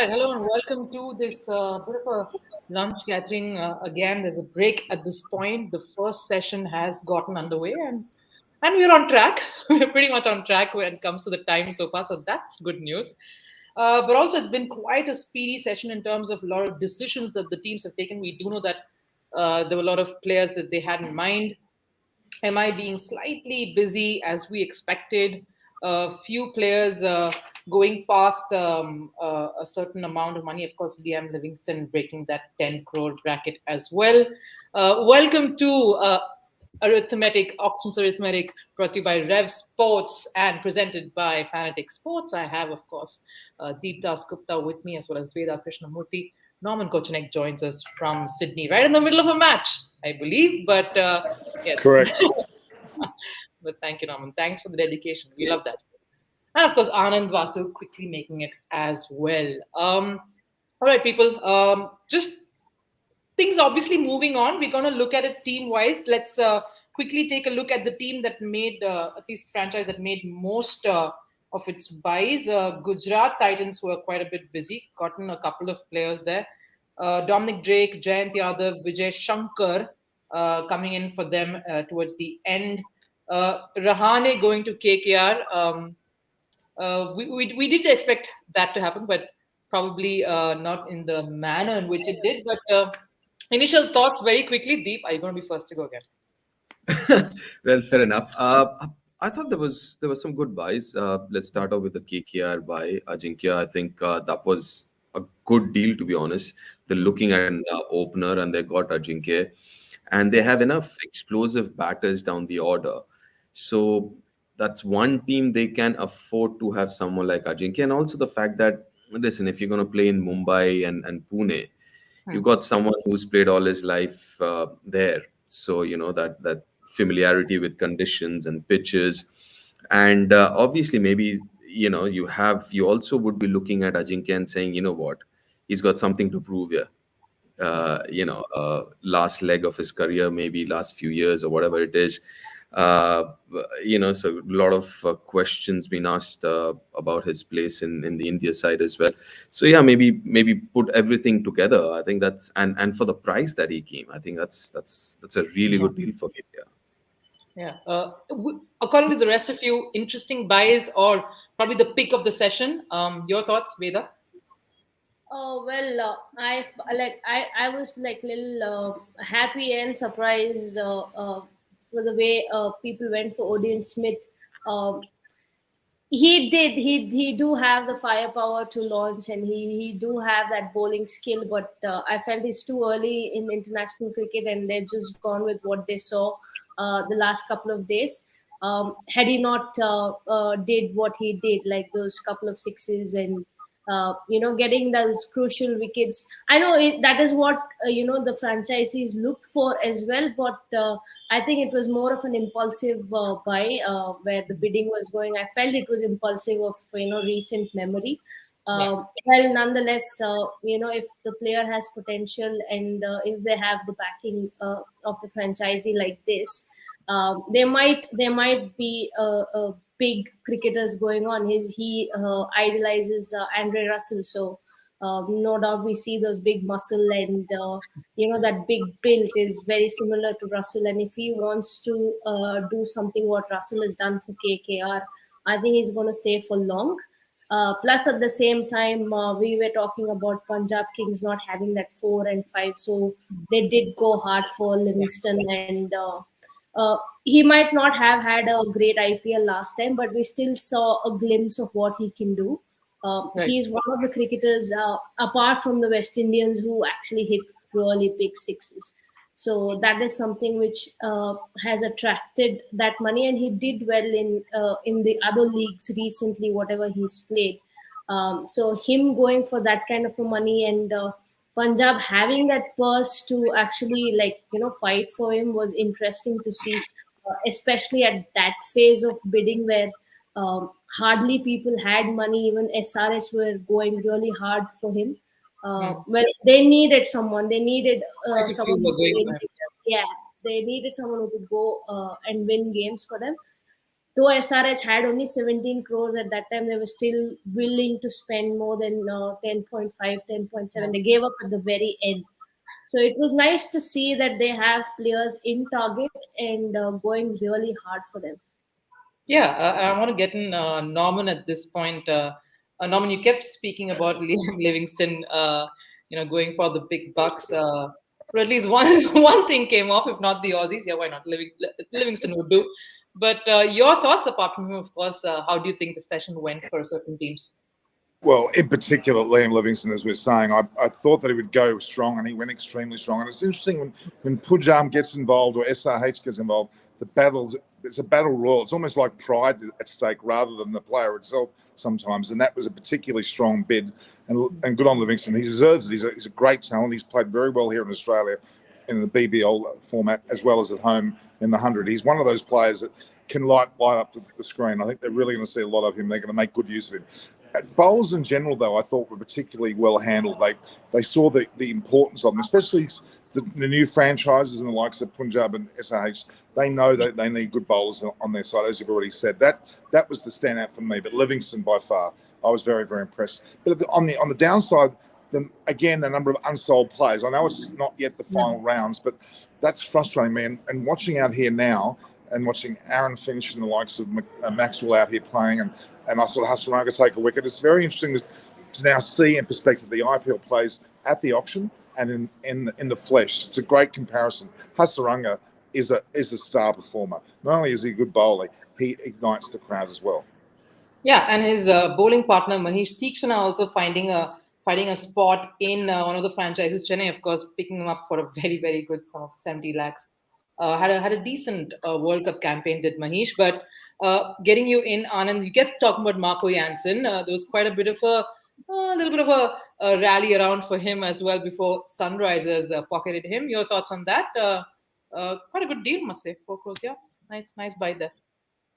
right, hello and welcome to this bit of a lunch gathering. Again, there's a break at this point. The first session has gotten underway, and we're on track. We're pretty much on track when it comes to the time so far, so that's good news. But also, it's been quite a speedy session in terms of a lot of decisions that the teams have taken. We do know that there were a lot of players that they had in mind. Am I being slightly busy as we expected? A few players going past a certain amount of money. Of course, Liam Livingston breaking that 10 crore bracket as well. Welcome to Auctions Arithmetic, brought to you by Rev Sports and presented by Fanatic Sports. I have, of course, Deep Das Gupta with me, as well as Veda Krishnamurthy. Norman Kochenek joins us from Sydney, right in the middle of a match, I believe. But yes. Correct. But thank you, Norman. Thanks for the dedication. We love that. And of course, Anand Vasu quickly making it as well. All right, people. Just things obviously moving on. We're going to look at it team-wise. Let's quickly take a look at the team that made, at least franchise that made most of its buys. Gujarat Titans were quite a bit busy, gotten a couple of players there. Dominic Drake, Jayant Yadav, Vijay Shankar coming in for them towards the end. Rahane going to KKR. We did expect that to happen, but probably not in the manner in which it did. But initial thoughts very quickly. Deep, are you going to be first to go again? Well, fair enough. I thought there was some good buys. Let's start off with the KKR buy, Ajinkya. I think that was a good deal, to be honest. They're looking at an opener, and they got Ajinkya, and they have enough explosive batters down the order. So that's one team they can afford to have someone like Ajinkya, and also the fact that, listen, if you're going to play in Mumbai and Pune, you've got someone who's played all his life there, so you know that familiarity with conditions and pitches. And obviously, maybe you also would be looking at Ajinkya and saying, you know what, he's got something to prove here. Last leg of his career, maybe last few years or whatever it is. So a lot of questions being asked about his place in the India side as well. So yeah, maybe put everything together. I think that's and for the price that he came, I think that's a really good deal for India. Yeah. According to the rest of you, interesting buys or probably the pick of the session. Your thoughts, Veda? I was like little happy and surprised for the way people went for Odin Smith. Um, he do have the firepower to launch, and he do have that bowling skill, but I felt it's too early in international cricket, and they've just gone with what they saw the last couple of days. Had he not did what he did, like those couple of sixes and getting those crucial wickets. I know that is what the franchisees look for as well, but I think it was more of an impulsive buy where the bidding was going. I felt it was impulsive of recent memory. Well, nonetheless, if the player has potential and if they have the backing of the franchisee like this, there might be a big cricketers going on. He idolizes Andre Russell, so no doubt we see those big muscle and that big build is very similar to Russell. And if he wants to do something what Russell has done for KKR, I think he's going to stay for long. Plus, at the same time, we were talking about Punjab Kings not having that 4 and 5, so they did go hard for Livingston, and he might not have had a great IPL last time, but we still saw a glimpse of what he can do. Right. He's one of the cricketers, apart from the West Indians, who actually hit really big sixes. So that is something which has attracted that money, and he did well in the other leagues recently, whatever he's played. So him going for that kind of a money, and Punjab having that purse to actually fight for him was interesting to see, especially at that phase of bidding where hardly people had money. Even SRS were going really hard for him. Well, they needed someone. They needed someone who could win. Yeah, they needed someone who could go and win games for them. though SRH had only 17 crores at that time, they were still willing to spend more than 10.5, 10.7. They gave up at the very end. So it was nice to see that they have players in target and going really hard for them. Yeah, I want to get in Norman at this point. Norman, you kept speaking about Livingston, going for the big bucks. But at least one one thing came off, if not the Aussies. Yeah, why not? Livingston would do. But your thoughts, apart from him, of course, how do you think the session went for certain teams? Well, in particular, Liam Livingston, as we're saying, I thought that he would go strong, and he went extremely strong. And it's interesting when Punjab gets involved or SRH gets involved, the battles, it's a battle royal. It's almost like pride at stake rather than the player itself sometimes. And that was a particularly strong bid. And good on Livingston. He deserves it. He's a great talent. He's played very well here in Australia in the BBL format as well as at home in the 100. He's one of those players that can light up the screen. I think they're really going to see a lot of him. They're going to make good use of him. Bowlers in general, though, I thought were particularly well handled. They saw the importance of them, especially the new franchises and the likes of Punjab and SRH. They know that they need good bowlers on their side, as you've already said. That was the standout for me. But Livingston, by far, I was very, very impressed. But on the downside, then again, the number of unsold players. I know it's not yet the final rounds, but that's frustrating me. And watching out here now, and watching Aaron Finch and the likes of Maxwell out here playing, and I saw Hasaranga take a wicket. It's very interesting to now see in perspective the IPL plays at the auction and in the flesh. It's a great comparison. Hasaranga is a star performer. Not only is he a good bowler, he ignites the crowd as well. Yeah, and his bowling partner Manish Tikshana also finding a spot in one of the franchises. Chennai, of course, picking him up for a very, very good sum of 70 lakhs. Had a decent World Cup campaign, did Manish. But getting you in, Anand, you kept talking about Marco Jansen. There was quite a bit of a little bit of a rally around for him as well before Sunrisers pocketed him. Your thoughts on that? Quite a good deal, must say. 4 crores, yeah. Nice buy there.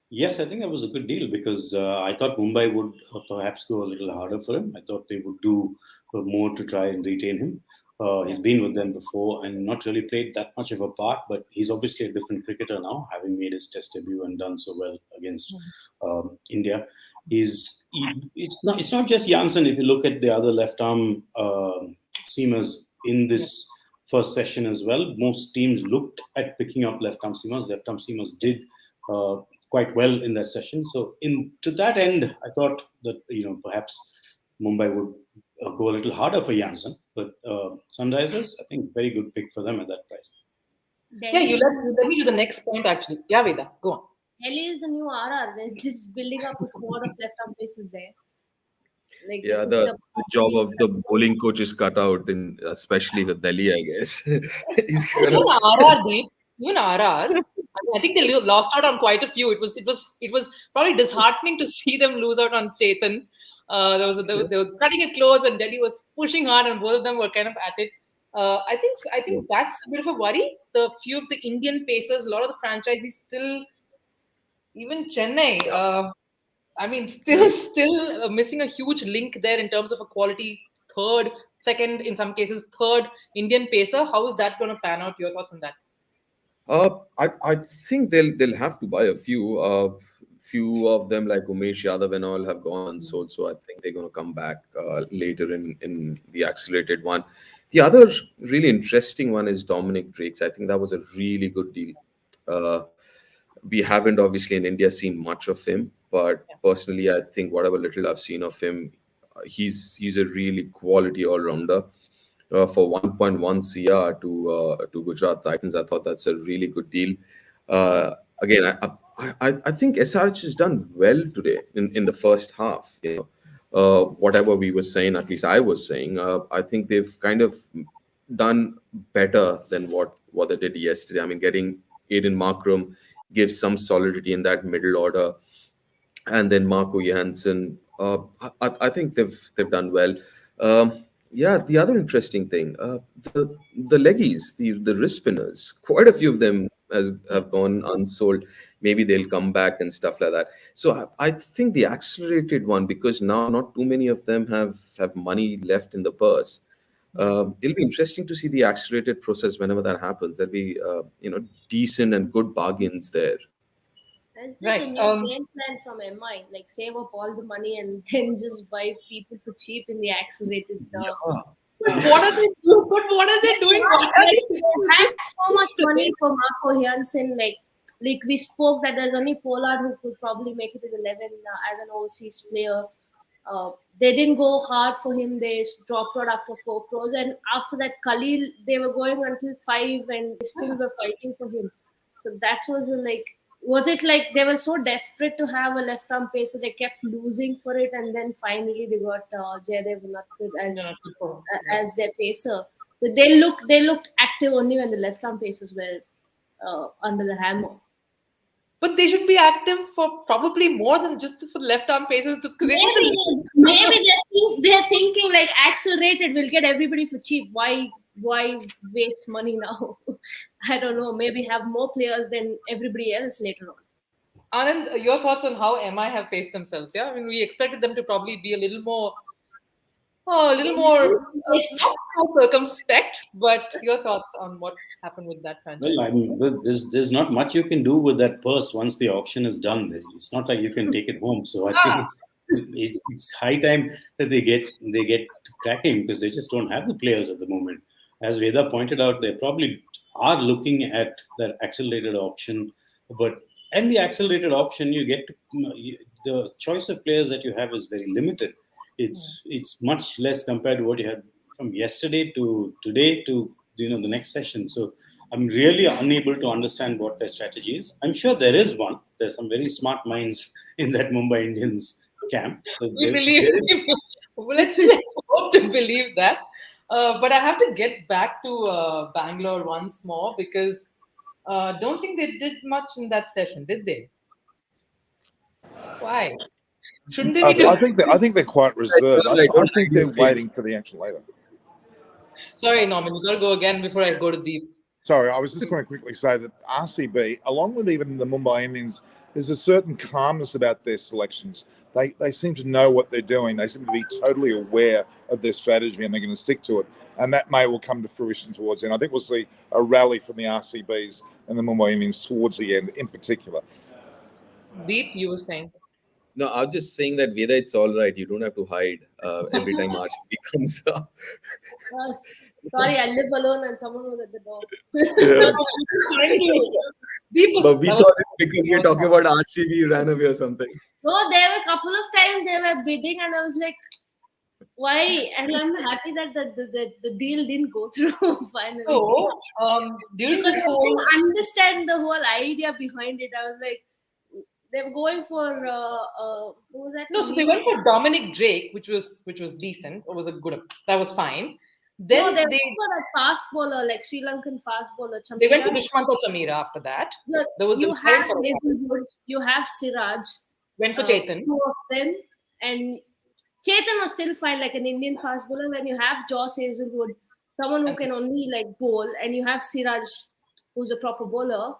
Yes, I think that was a good deal because I thought Mumbai would perhaps go a little harder for him. I thought they would do more to try and retain him. He's been with them before and not really played that much of a part, but he's obviously a different cricketer now, having made his test debut and done so well against India. It's not just Jansen. If you look at the other left arm seamers in this first session as well, most teams looked at picking up left arm seamers. Left arm seamers did quite well in that session. So to that end, I thought that perhaps Mumbai would go a little harder for Jansen, but Sunrisers, I think very good pick for them at that price. Yeah, let me do the next point actually. Yeah, Veda, go on. Delhi is the new RR. They're just building up a squad of left-arm paces there. The job of the bowling coach is cut out, especially with Delhi, I guess. Even RR, Deep. Even RR. I think they lost out on quite a few. It was probably disheartening to see them lose out on Chetan. They were cutting it close, and Delhi was pushing hard, and both of them were kind of at it. I think that's a bit of a worry. The few of the Indian pacers, a lot of the franchises still, even Chennai. Still missing a huge link there in terms of a quality second, in some cases, third Indian pacer. How is that going to pan out? Your thoughts on that? I think they'll have to buy a few. Few of them like Umesh Yadav and all have gone unsold, so I think they're going to come back later in the accelerated one. The other really interesting one is Dominic Drakes. I think that was a really good deal. We haven't obviously in India seen much of him, but personally, I think whatever little I've seen of him, he's a really quality all-rounder. For 1.1 CR to Gujarat Titans, I thought that's a really good deal. Again, I think SRH has done well today in the first half. Whatever we were saying, at least I was saying, I think they've kind of done better than what they did yesterday. I mean, getting Aiden Markram gives some solidity in that middle order, and then Marco Jansen. I think they've done well. The other interesting thing, the leggies, the wrist spinners, quite a few of them have gone unsold. Maybe they'll come back and stuff like that. So I think the accelerated one, because now not too many of them have money left in the purse. It'll be interesting to see the accelerated process whenever that happens. There'll be decent and good bargains there. Is this a Right. new game plan from MI? Like save up all the money and then just buy people for cheap in the accelerated. Yeah. But what are they doing? But what are they doing? Why are Like, they they had just so much money for Marco Janssen. Like we spoke that there's only Pollard who could probably make it to the 11 as an overseas player. They didn't go hard for him. They dropped out after 4 crores, and after that, Khalil, they were going until 5, and they still were fighting for him. So that was like, was it like they were so desperate to have a left arm pacer, they kept losing for it, and then finally they got Jaydev Unadkat you know, people? as their pacer. So they looked active only when the left arm pacers were under the hammer. But they should be active for probably more than just for left arm paces because they need Maybe the they're thinking like accelerated will get everybody for cheap. Why waste money now? I don't know. Maybe have more players than everybody else later on. Anand, your thoughts on how MI have paced themselves? Yeah, I mean, we expected them to probably be a little more, not It's so circumspect. But your thoughts on what's happened with that franchise? Well, I mean, there's not much you can do with that purse once the auction is done. It's not like you can take it home. So I think it's high time that they get cracking because they just don't have the players at the moment. As Veda pointed out, they probably are looking at that accelerated auction, but in the accelerated auction, you get the choice of players that you have is very limited. It's much less compared to what you had from yesterday to today to the next session. So I'm really unable to understand what their strategy is. I'm sure there is one. There's some very smart minds in that Mumbai Indians camp. So We there believe. is. Let's hope to believe that. But I have to get back to Bangalore once more because don't think they did much in that session, did they? Why? Shouldn't they be doing? I think they're quite reserved. Right, I think they're waiting for the action later. Sorry, Norman, you got to go again before I go to Deep. Sorry, I was just going to quickly say that RCB, along with even the Mumbai Indians, there's a certain calmness about their selections. They seem to know what they're doing. They seem to be totally aware of their strategy and they're going to stick to it. And that may well come to fruition towards the end. I think we'll see a rally from the RCBs and the Mumbai Indians towards the end in particular. Deep, you were saying. No, I was just saying that Veda, it's all right. You don't have to hide every time RCB comes up. Sorry, I live alone and someone was at the door. Yeah. Deep was, But we that thought was- because you're talking about RCB, you ran away or something. No, there were a couple of times they were bidding, and I was like, why? And I'm happy that the deal didn't go through finally. So, during Because this I whole didn't understand the whole idea behind it. I was like, they were going for who was that? no, so they went for Dominic Drake, which was decent. It was that was fine. Then No, they they went for that fast bowler, like Sri Lankan fast bowler. they went for Chamira. Dushmantha Chamira after that. Look, There was you the have for Hazelwood, you have Siraj, went for Chetan. two of them, and Chetan was still fine, like an Indian fast bowler. When you have Joss Hazelwood, someone who can only like bowl, and you have Siraj, who's a proper bowler.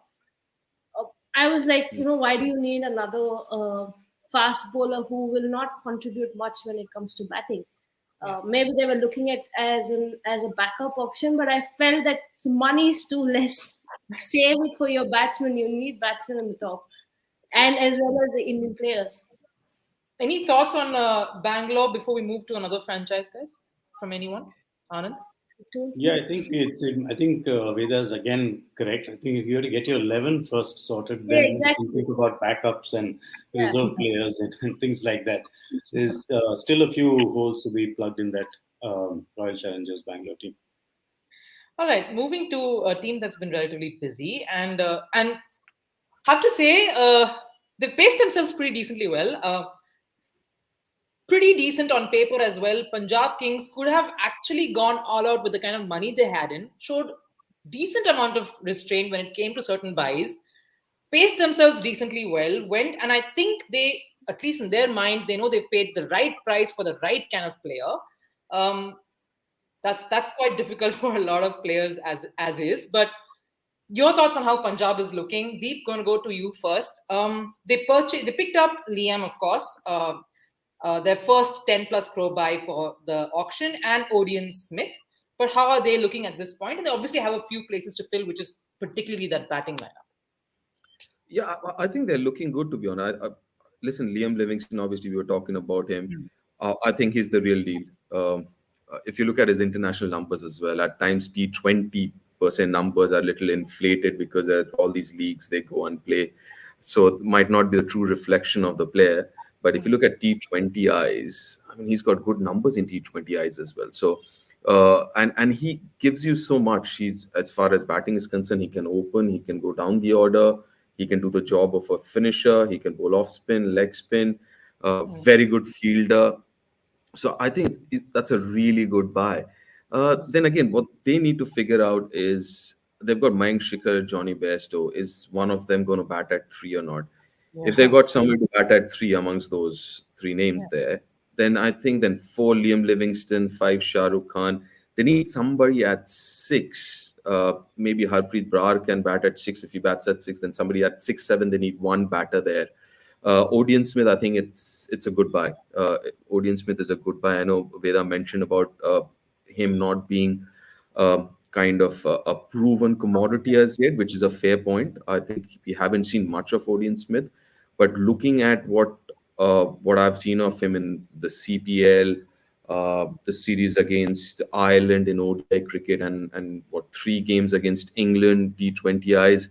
I was like, why do you need another fast bowler who will not contribute much when it comes to batting? Maybe they were looking at as a backup option, but I felt that the money is too less. Save it for your batsmen. You need batsmen on the top, and as well as the Indian players. Any thoughts on Bangalore before we move to another franchise, guys? From anyone? Anand? Yeah, I think Veda is again correct. I think if you have to get your 11 first sorted, then you can think about backups and reserve players and things like that. There's still a few holes to be plugged in that Royal Challengers Bangalore team. All right, moving to a team that's been relatively busy and have to say they paced themselves pretty decently well. Pretty decent on paper as well. Punjab Kings could have actually gone all out with the kind of money they had in, showed decent amount of restraint when it came to certain buys, paced themselves decently well, went, and I think they, at least in their mind, they know they paid the right price for the right kind of player. That's quite difficult for a lot of players as is. But your thoughts on how Punjab is looking? Deep, going to go to you first. They picked up Liam, of course. Their first 10 plus crore buy for the auction, and Odin Smith. But how are they looking at this point? And they obviously have a few places to fill, which is particularly that batting lineup. Yeah, I think they're looking good, to be honest. Listen, Liam Livingston, obviously, we were talking about him. Mm. I think he's the real deal. If you look at his international numbers as well, at times T20% numbers are a little inflated because there are all these leagues they go and play. So it might not be the true reflection of the player. But if you look at T20 eyes, I mean, he's got good numbers in T20 eyes as well. So, and he gives you so much. He's, as far as batting is concerned, he can open, he can go down the order, he can do the job of a finisher, he can bowl off spin, leg spin, very good fielder. So I think that's a really good buy. Then again, what they need to figure out is they've got Mayank Shikhar, Johnny Bairstow. Is one of them going to bat at three or not? If they Yeah. got somebody to bat at three amongst those three Yeah. names there, then I think then four Liam Livingston, five Shah Rukh Khan. They need somebody at six. Maybe Harpreet Brar can bat at six. If he bats at six, then somebody at 6, 7. They need one batter there. Odin Smith, I think it's a good buy. Odin Smith is a good buy. I know Veda mentioned about him not being kind of a proven commodity as yet, which is a fair point. I think we haven't seen much of Odin Smith, but looking at what I've seen of him in the CPL, the series against Ireland in ODI cricket, and what 3 games against England T20Is,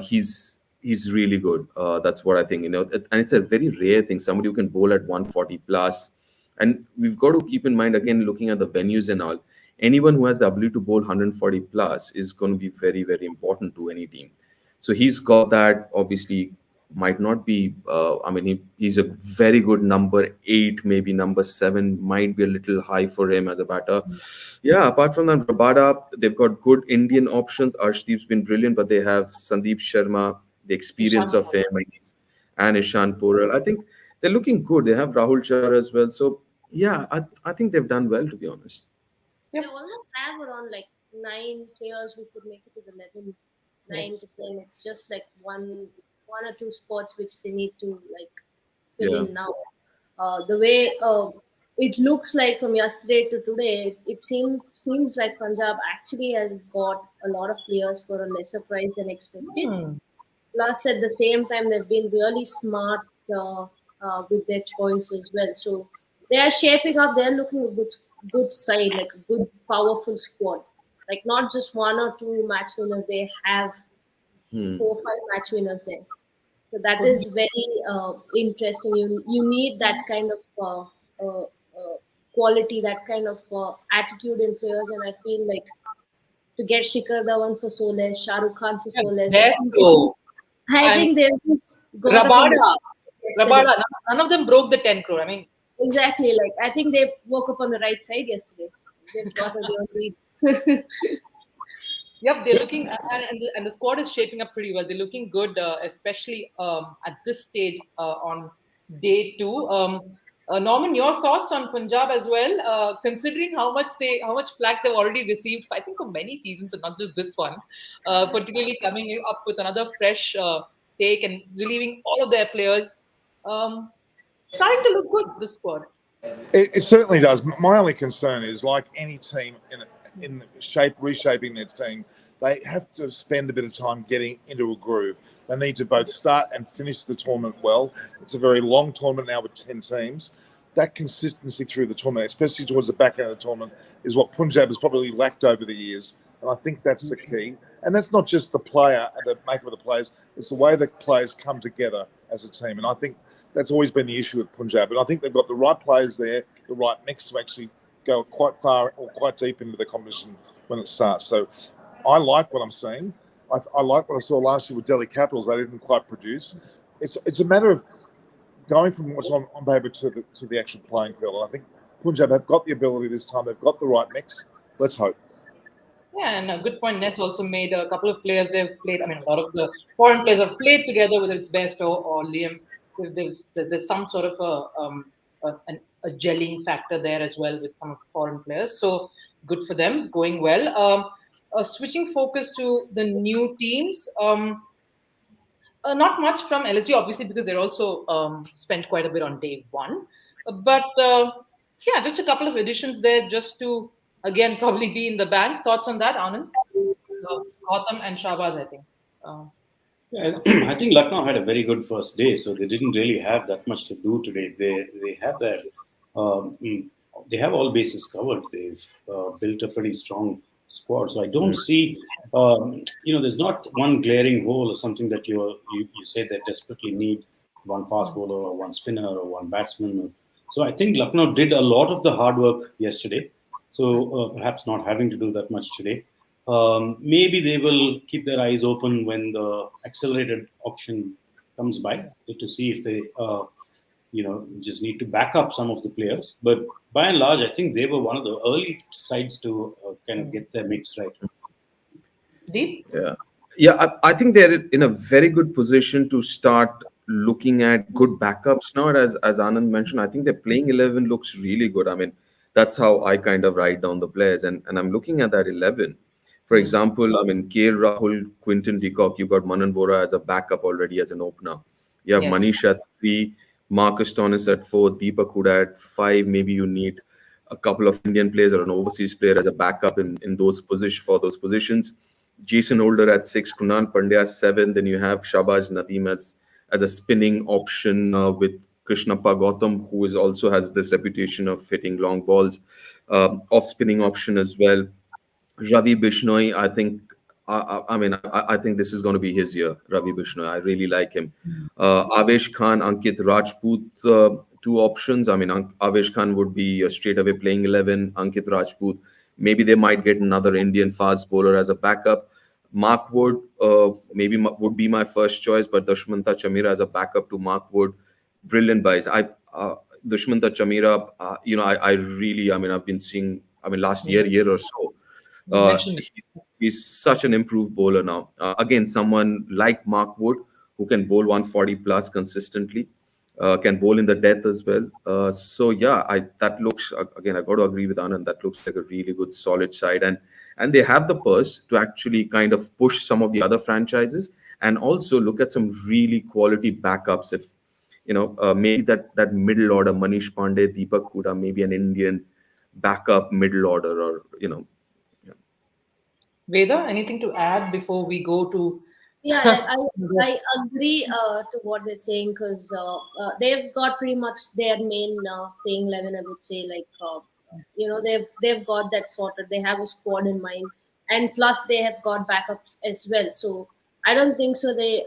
he's really good. That's what I think. And it's a very rare thing. Somebody who can bowl at 140 plus, and we've got to keep in mind again, looking at the venues and all. Anyone who has the ability to bowl 140 plus is going to be very, very important to any team. So he's got that. Obviously, might not be. I mean, he's a very good number 8, maybe number 7. Might be a little high for him as a batter. Yeah. Apart from that, Rabada, they've got good Indian options. Arshdeep's been brilliant, but they have Sandeep Sharma, the experience Ishan of him, and Ishan Poral. I think they're looking good. They have Rahul Char as well. So yeah, I think they've done well, to be honest. They Yep. almost have around like 9 players who could make it to the 11, nine Yes. to 10. It's just like one or two spots which they need to like fill Yeah. in now. The way it looks like from yesterday to today, it seems like Punjab actually has got a lot of players for a lesser price than expected. Hmm. Plus, at the same time, they've been really smart with their choice as well. So they are shaping up. They're looking a good side, like a good, powerful squad. Like not just one or two match winners. They have Hmm. 4 or 5 match winners there. So that is very interesting. You need that kind of quality, that kind of attitude in players, and I feel like to get Shikhar Dhawan for so less, Shah Rukh Khan for Yeah. so less, Bairstow I and think they've just got up on the Rabada. yesterday. Rabada. None of them broke the 10 crore. I mean, Exactly. Like I think they woke up on the right side yesterday. They've got a real lead. yep, they're looking, and the squad is shaping up pretty well. They're looking good, especially at this stage on day 2. Norman, your thoughts on Punjab as well, considering how much flack they've already received, I think, for many seasons and not just this one, particularly coming up with another fresh take and relieving all of their players. Um, Starting to look good, this squad. It certainly does. My only concern is, like any team in reshaping their team, they have to spend a bit of time getting into a groove. They need to both start and finish the tournament well. It's a very long tournament now with 10 teams. That consistency through the tournament, especially towards the back end of the tournament, is what Punjab has probably lacked over the years. And I think that's the key. And that's not just the player and the makeup of the players, it's the way the players come together as a team. And I think that's always been the issue with Punjab. And I think they've got the right players there, the right mix to actually go quite far or quite deep into the competition when it starts. So I like what I'm seeing. I like what I saw last year with Delhi Capitals. They didn't quite produce. It's a matter of going from what's on paper to the actual playing field. And I think Punjab have got the ability this time. They've got the right mix. Let's hope. Yeah, and a good point. Ness also made a couple of players they've played. I mean, a lot of the foreign players have played together, whether it's Best or Liam. There's some sort of a gelling factor there as well with some of the foreign players. So good for them, going well. Switching focus to the new teams. Not much from LSG, obviously, because they're also spent quite a bit on day 1. But yeah, just a couple of additions there just to, again, probably be in the bank. Thoughts on that, Anand? Gautam and Shahbaz, I think. I think Lucknow had a very good first day, so they didn't really have that much to do today. They have their um, mm, they have all bases covered. They've built a pretty strong squad, so I don't see there's not one glaring hole or something that you say they desperately need one fast bowler or one spinner or one batsman. So I think Lucknow did a lot of the hard work yesterday. So perhaps not having to do that much today. Maybe they will keep their eyes open when the accelerated auction comes by to see if they, just need to back up some of the players. But by and large, I think they were one of the early sides to kind of get their mix right. Deep? Yeah. Yeah, I think they're in a very good position to start looking at good backups now. As Anand mentioned, I think their playing 11 looks really good. I mean, that's how I kind of write down the players. And I'm looking at that 11. For example, I mean, KL Rahul, Quinton de Kock, you got Manan Vora as a backup already as an opener. You have Yes. Manish at 3, Marcus Stonis at 4, Deepak Huda at 5. Maybe you need a couple of Indian players or an overseas player as a backup in those position for those positions. Jason Holder at 6, Kunal Pandya 7. Then you have Shabaz Nadeem as a spinning option with Krishnappa Gautam, who is also has this reputation of hitting long balls, off spinning option as well. Ravi Bishnoi, I think. I think this is going to be his year. Ravi Bishnoi, I really like him. Avesh Khan, Ankit Rajput, two options. I mean, Avesh Khan would be straight away playing 11. Ankit Rajput, maybe they might get another Indian fast bowler as a backup. Mark Wood, would be my first choice, but Dushmanta Chamira as a backup to Mark Wood, brilliant buys. Dushmanta Chamira, I really, I mean, I've been seeing, I mean, last year or so. You mentioned it. He's such an improved bowler now. Again, someone like Mark Wood who can bowl 140 plus consistently, can bowl in the death as well. So yeah, that looks again. I got to agree with Anand. That looks like a really good, solid side, and they have the purse to actually kind of push some of the other franchises and also look at some really quality backups. If maybe that middle order, Manish Pandey, Deepak Huda, maybe an Indian backup middle order, or yeah. Veda, anything to add before we go to? Yeah, like I agree to what they're saying because they've got pretty much their main playing 11. I would say like they've got that sorted. They have a squad in mind, and plus they have got backups as well. So I don't think so. They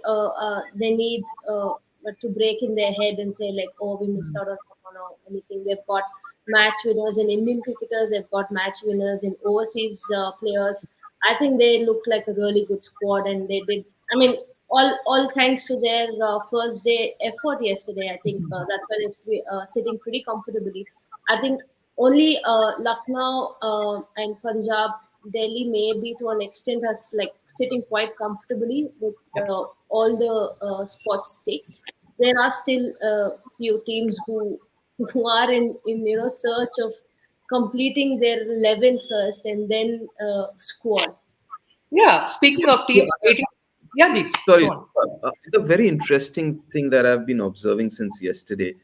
need to break in their head and say like, oh, we missed out on someone or anything. They've got match winners in Indian cricketers. They've got match winners in overseas players. I think they look like a really good squad, and they did. I mean, all thanks to their first day effort yesterday. I think that's why they're sitting pretty comfortably. I think only Lucknow and Punjab, Delhi, maybe to an extent, has like sitting quite comfortably with all the spots ticked. There are still a few teams who are in search of completing their 11 first and then squad. Yeah, speaking of Yeah, teams waiting. Yeah, Deep, sorry. go on. The very interesting thing that I've been observing since yesterday,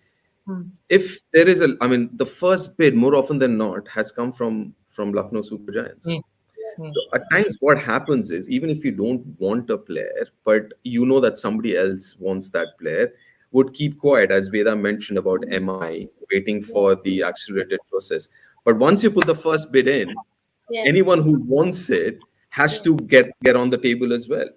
Hmm. if there is I mean, the first bid more often than not has come from Lucknow Super Hmm. Giants. Hmm. So at times, what happens is even if you don't want a player, but you know that somebody else wants that player, would keep quiet, as Veda mentioned about MI, waiting Yeah, for the accelerated process. But once you put the first bid in, yeah, anyone who wants it has yeah, to get on the table as well.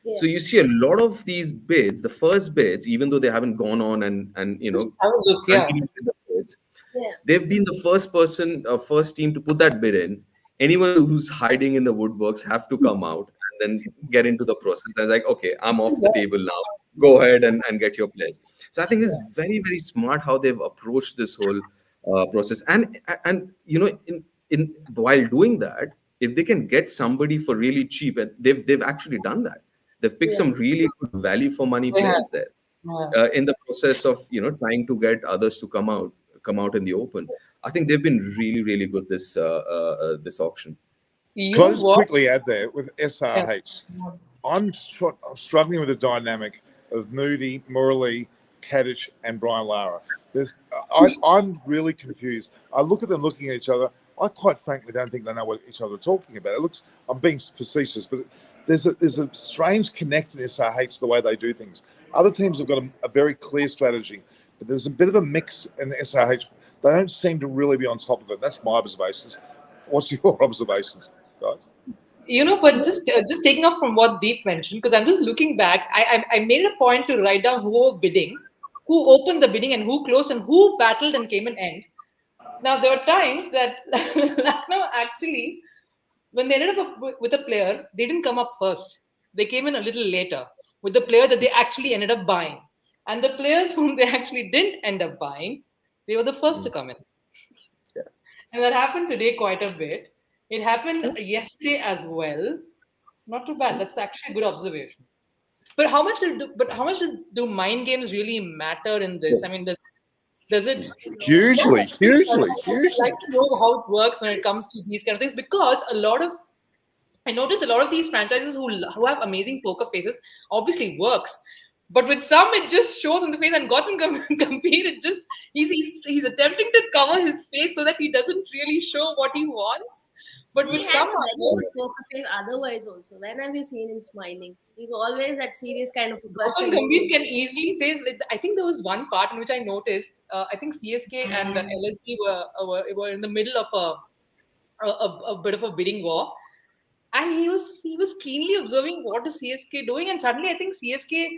yeah, So you see a lot of these bids, the first bids, even though they haven't gone on and Just have a look. Yeah. continued with the bids, yeah, they've been the first team to put that bid in. Anyone who's hiding in the woodworks have to come out and then get into the process. I was like, okay, I'm off the table now. Go ahead and get your players. So I think it's very, very smart how they've approached this whole process. And in while doing that, if they can get somebody for really cheap, and they've actually done that. They've picked yeah, some really good value for money They have. players there Yeah. in the process of trying to get others to come out in the open. I think they've been really, really good this auction. You Can I know just what? quickly add there with Yeah. SRH? I'm struggling with the dynamic of Moody, Murali, Kadich, and Brian Lara. I'm really confused. I look at them looking at each other. I quite frankly don't think they know what each other are talking about. It looks, I'm being facetious, but there's a strange connect in SRH the way they do things. Other teams have got a very clear strategy, but there's a bit of a mix in SRH. They don't seem to really be on top of it. That's my observations. What's your observations, guys? But just taking off from what Deep mentioned, because I'm just looking back, I made it a point to write down who were bidding, who opened the bidding, and who closed, and who battled and came in end. Now there were times that Lucknow actually, when they ended up with a player, they didn't come up first. They came in a little later with the player that they actually ended up buying, and the players whom they actually didn't end up buying, they were the first to come in. And that happened today quite a bit. It happened yesterday as well. Not too bad. That's actually a good observation. But how much do mind games really matter in this? I mean, does it? Hugely, hugely, I'd hugely. like to know how it works when it comes to these kind of things, because I notice a lot of these franchises who have amazing poker faces obviously works, but with some it just shows in the face. And Gotham compete, it just he's attempting to cover his face so that he doesn't really show what he wants. But He with has some a very others, good poker face otherwise also. When have you seen him smiling? He's always that serious kind of a Gautam person. Gambhir can easily say, like, I think there was one part in which I noticed. I think CSK and LSG were in the middle of a bit of a bidding war, and he was keenly observing what is CSK doing, and suddenly I think CSK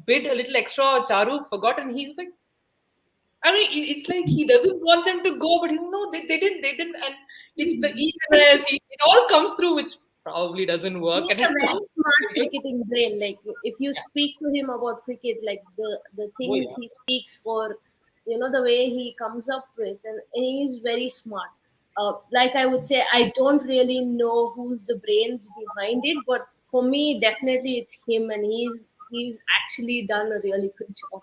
bid a little extra. Charu forgot, and he was like, I mean, it's like he doesn't want them to go, but no, they didn't, and it's the eagerness. It all comes through, which probably doesn't work. He's And a very smart cricketing brain. Like if you speak to him about cricket, like the oh things yeah. he speaks, or the way he comes up with, and he is very smart. Like I would say, I don't really know who's the brains behind it, but for me, definitely it's him, and he's actually done a really good job.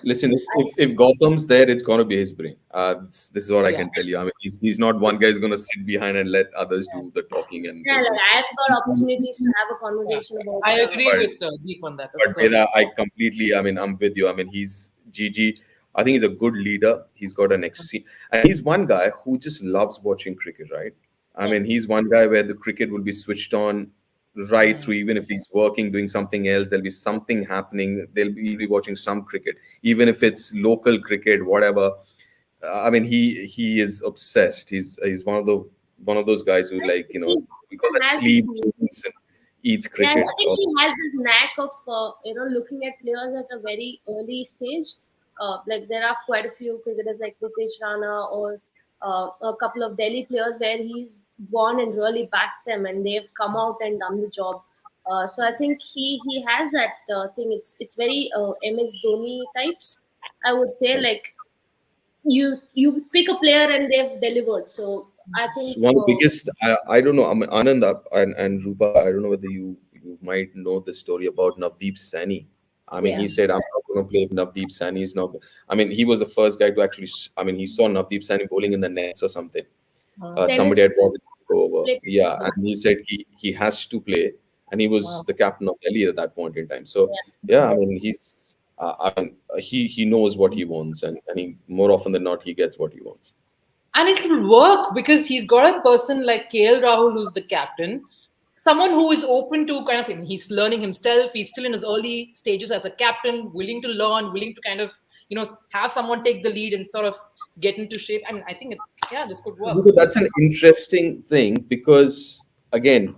Listen, I, if Gautam's there, it's gonna be his brain. This is what I Yeah. can tell you. I mean, he's not one guy who's gonna sit behind and let others do the talking and yeah, like I've got opportunities to have a Yeah. conversation about. I agree but with Deep on that, of but course. Veda, I completely. I mean, I'm with you. I mean, he's GG. I think he's a good leader. He's got an and he's one guy who just loves watching cricket, right? I Yeah. mean, he's one guy where the cricket will be switched on right Mm. through, even if he's working, doing something else, there'll be something happening. He'll be watching some cricket, even if it's local cricket, whatever. I mean, he is obsessed. He's one of those guys who, like, He we call that has sleep, drinks, and eats Yeah, cricket. I think he has this knack of looking at players at a very early stage. Like there are quite a few cricketers like Ritesh Rana or a couple of Delhi players where he's gone and really backed them, and they've come out and done the job. So I think he has that thing. It's very MS Dhoni types. I would say, like you pick a player and they've delivered. So I think One of the biggest, I don't know, I mean, Anand and Rupa, I don't know whether you might know the story about Navdeep Saini. I mean, yeah. he said, I'm not going to play if Navdeep Saini is not. I mean, he was the first guy to actually, I mean, he saw Navdeep Saini bowling in the nets or something. Dennis Somebody had brought it over. played. Yeah. And he said he has to play. And he was Wow. the captain of Delhi at that point in time. So, Yeah. yeah, I mean, I mean, he knows what he wants. And he, more often than not, he gets what he wants. And it will work because he's got a person like KL Rahul, who's the captain, someone who is open to kind of him. He's learning himself. He's still in his early stages as a captain, willing to learn, willing to kind of, have someone take the lead and sort of get into shape. I mean, I think, this could work. Because that's an interesting thing because, again,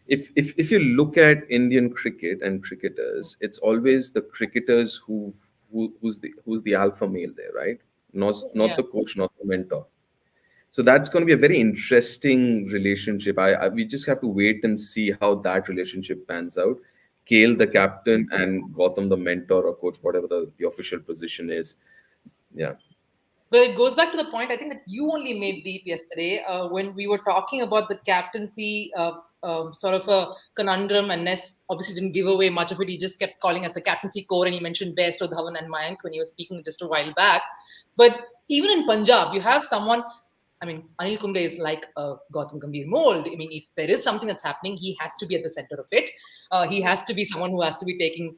if you look at Indian cricket and cricketers, it's always the cricketers who's the alpha male there, right? Not Yeah. the coach, not the mentor. So that's going to be a very interesting relationship. We just have to wait and see how that relationship pans out. Kale, the captain, and Gautam, the mentor or coach, whatever the official position is. Yeah. But it goes back to the point I think that you only made Deep yesterday when we were talking about the captaincy sort of a conundrum, and Ness obviously didn't give away much of it. He just kept calling us the captaincy core, and he mentioned Bairstow, Dhawan, and Mayank when he was speaking just a while back. But even in Punjab, you have someone. I mean, Anil Kumble is like a Gautam Gambhir mold. I mean, if there is something that's happening, he has to be at the center of it. He has to be someone who has to be taking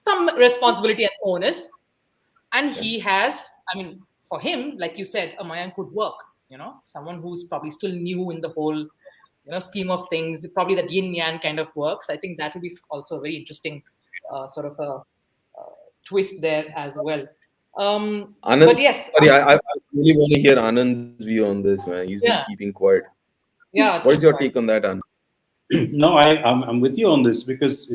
some responsibility and onus. And Yeah. he has, I mean, for him, like you said, a Mayank could work. someone who's probably still new in the whole scheme of things. Probably that yin yang kind of works. I think that will be also a very interesting sort of a twist there as well. Anand, But yes, sorry, I really want to hear Anand's view on this, man. He's been yeah, keeping quiet. yeah. What is your take on that, Anand? No, I'm with you on this because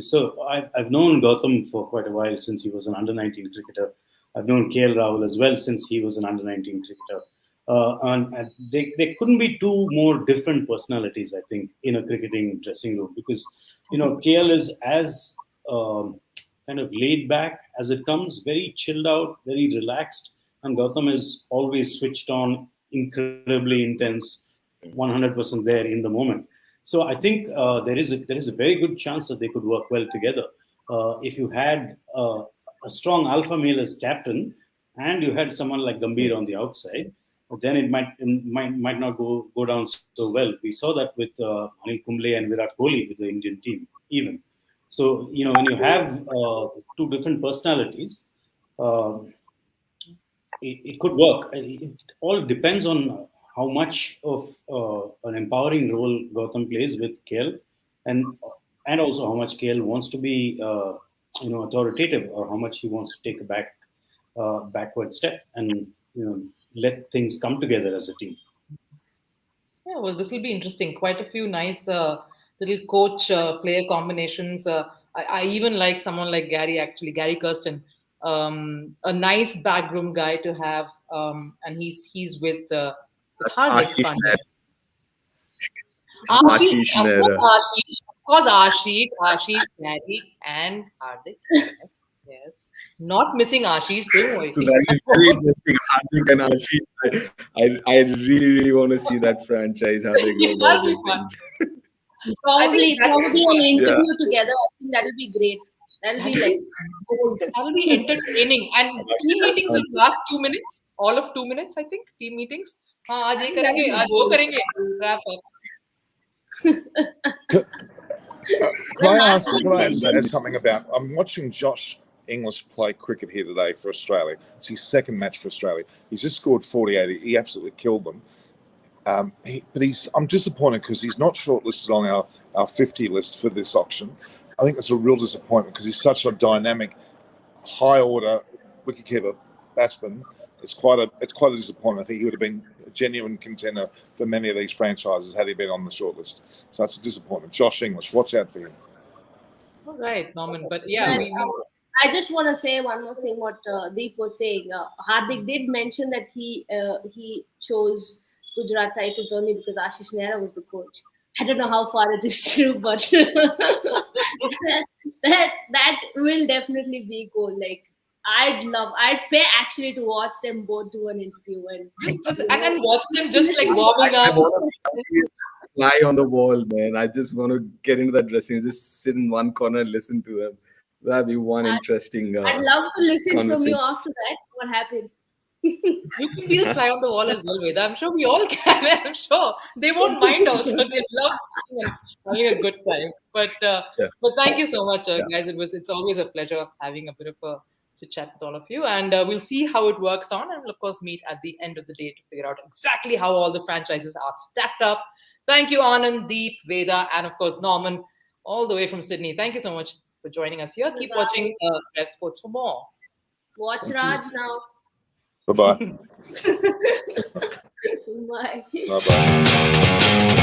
I've known Gautam for quite a while, since he was an under-19 cricketer. I've known KL Rahul as well since he was an under-19 cricketer. And they couldn't be two more different personalities, I think, in a cricketing dressing room, because KL is as kind of laid back as it comes, very chilled out, very relaxed, and Gautam is always switched on, incredibly intense, 100% there in the moment. So I think there is a very good chance that they could work well together. If you had a strong alpha male as captain, and you had someone like Gambhir on the outside, then it might not go down so well. We saw that with Anil Kumble and Virat Kohli with the Indian team, even. So when you have two different personalities, it could work. It all depends on how much of an empowering role Gautam plays with KL, and also how much KL wants to be authoritative, or how much he wants to take a backward step and let things come together as a team. Yeah, well, this will be interesting. Quite a few nice little coach player combinations. I even like someone like Gary Kirsten, a nice backroom guy to have, and he's with That's Hardik Ashish Pandya. Nair. Ashish, Ashish of Nair. course, Ashish, Gary, and Hardik. Yes, not missing Ashish. Don't worry. So that is very interesting. Hardik and Ashish. I really, really want to see that franchise, how they go about That'll be it. fun. Probably that's- an interview together. I think that will be great. That'll be like gold. That'll be entertaining. And team meetings will last 2 minutes, all of 2 minutes, I think. Team meetings. हाँ आज ये करेंगे आज वो करेंगे wrap up. Can I ask something about? I'm watching Josh Inglis play cricket here today for Australia. It's his second match for Australia. He's just scored 48. He absolutely killed them. I'm disappointed because he's not shortlisted on our 50 list for this auction. I think it's a real disappointment because he's such a dynamic, high order wicketkeeper batsman. It's quite a disappointment. I think he would have been a genuine contender for many of these franchises had he been on the shortlist. So it's a disappointment. Josh English, watch out for him. All right, Norman. But yeah, And, I just want to say one more thing. What Deep was saying, Hardik did mention that he chose Gujarat Titans only because Ashish Nair was the coach. I don't know how far it is true, but that will definitely be cool. Like I'd pay actually to watch them both do an interview and and watch them just like warming I up. want to fly on the wall, man. I just want to get into that dressing room, just sit in one corner and listen to them. That'd be one interesting. I'd love to listen from you conversation. after that. What happened? You can be the fly on the wall as well, Veda. I'm sure we all can. I'm sure they won't mind also. They love having a good time. But thank you so much, guys. It's always a pleasure having a bit of a chit chat with all of you, and we'll see how it works on, and we'll of course meet at the end of the day to figure out exactly how all the franchises are stacked up. Thank you, Anand, Deep, Veda, and of course Norman, all the way from Sydney. Thank you so much for joining us here. Keep watching Rev Sports for more. Watch Raj now. Bye-bye. Bye. Bye-bye.